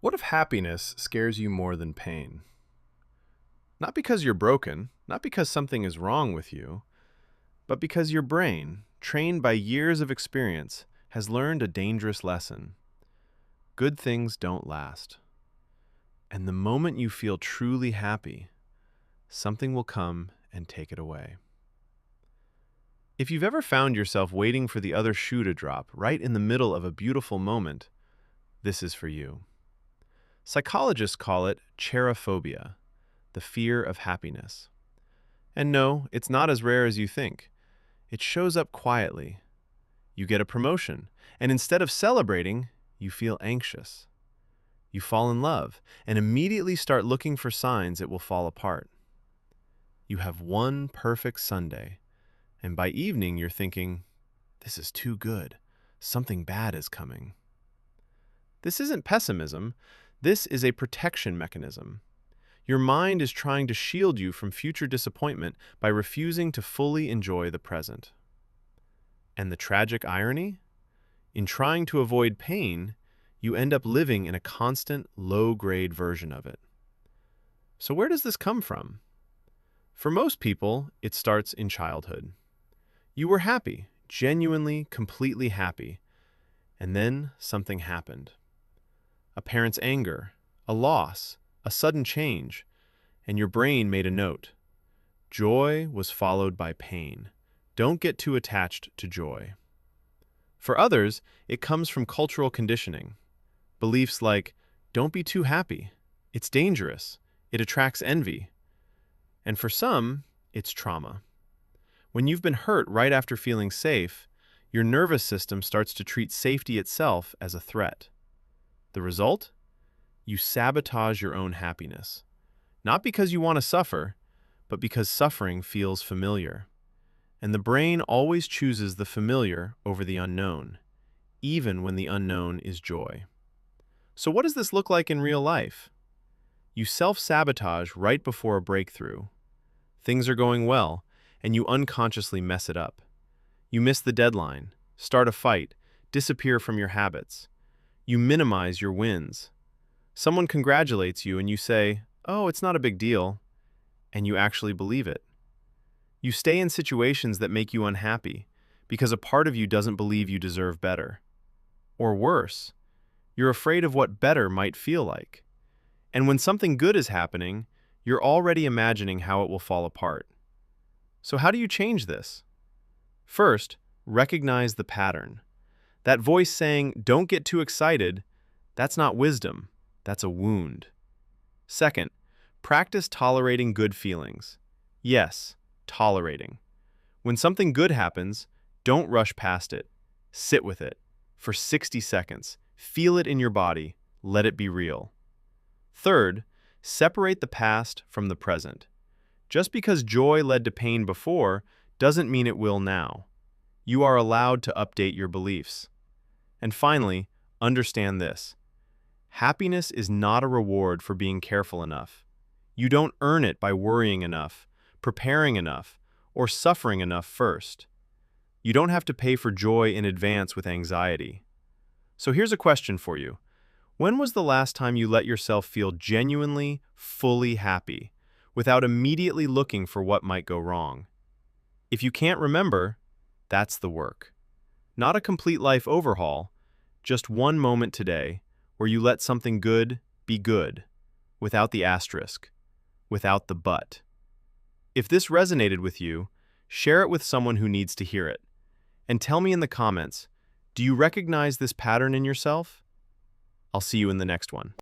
What if happiness scares you more than pain? Not because you're broken, not because something is wrong with you, but because your brain, trained by years of experience, has learned a dangerous lesson. Good things don't last. And the moment you feel truly happy, something will come and take it away. If you've ever found yourself waiting for the other shoe to drop right in the middle of a beautiful moment, this is for you. Psychologists call it cherophobia, the fear of happiness. And no, it's not as rare as you think. It shows up quietly. You get a promotion, and instead of celebrating, you feel anxious. You fall in love, and immediately start looking for signs it will fall apart. You have one perfect Sunday, and by evening you're thinking, this is too good. Something bad is coming. This isn't pessimism. This is a protection mechanism. Your mind is trying to shield you from future disappointment by refusing to fully enjoy the present. And the tragic irony? In trying to avoid pain, you end up living in a constant, low-grade version of it. So where does this come from? For most people, it starts in childhood. You were happy, genuinely, completely happy, and then something happened. A parent's anger, a loss, a sudden change, and your brain made a note. Joy was followed by pain. Don't get too attached to joy. For others, it comes from cultural conditioning. Beliefs like, don't be too happy. It's dangerous. It attracts envy. And for some, it's trauma. When you've been hurt right after feeling safe, your nervous system starts to treat safety itself as a threat. The result? You sabotage your own happiness. Not because you want to suffer, but because suffering feels familiar. And the brain always chooses the familiar over the unknown, even when the unknown is joy. So what does this look like in real life? You self-sabotage right before a breakthrough. Things are going well, and you unconsciously mess it up. You miss the deadline, start a fight, disappear from your habits. You minimize your wins. Someone congratulates you and you say, "Oh, it's not a big deal," and you actually believe it. You stay in situations that make you unhappy because a part of you doesn't believe you deserve better. Or worse, you're afraid of what better might feel like. And when something good is happening, you're already imagining how it will fall apart. So how do you change this? First, recognize the pattern. That voice saying, "Don't get too excited," that's not wisdom, that's a wound. Second, practice tolerating good feelings. Yes, tolerating. When something good happens, don't rush past it. Sit with it for 60 seconds. Feel it in your body. Let it be real. Third, separate the past from the present. Just because joy led to pain before doesn't mean it will now. You are allowed to update your beliefs. And finally, understand this. Happiness is not a reward for being careful enough. You don't earn it by worrying enough, preparing enough, or suffering enough first. You don't have to pay for joy in advance with anxiety. So here's a question for you. When was the last time you let yourself feel genuinely, fully happy, without immediately looking for what might go wrong? If you can't remember, that's the work. Not a complete life overhaul, just one moment today where you let something good be good, without the asterisk, without the but. If this resonated with you, share it with someone who needs to hear it. And tell me in the comments, do you recognize this pattern in yourself? I'll see you in the next one.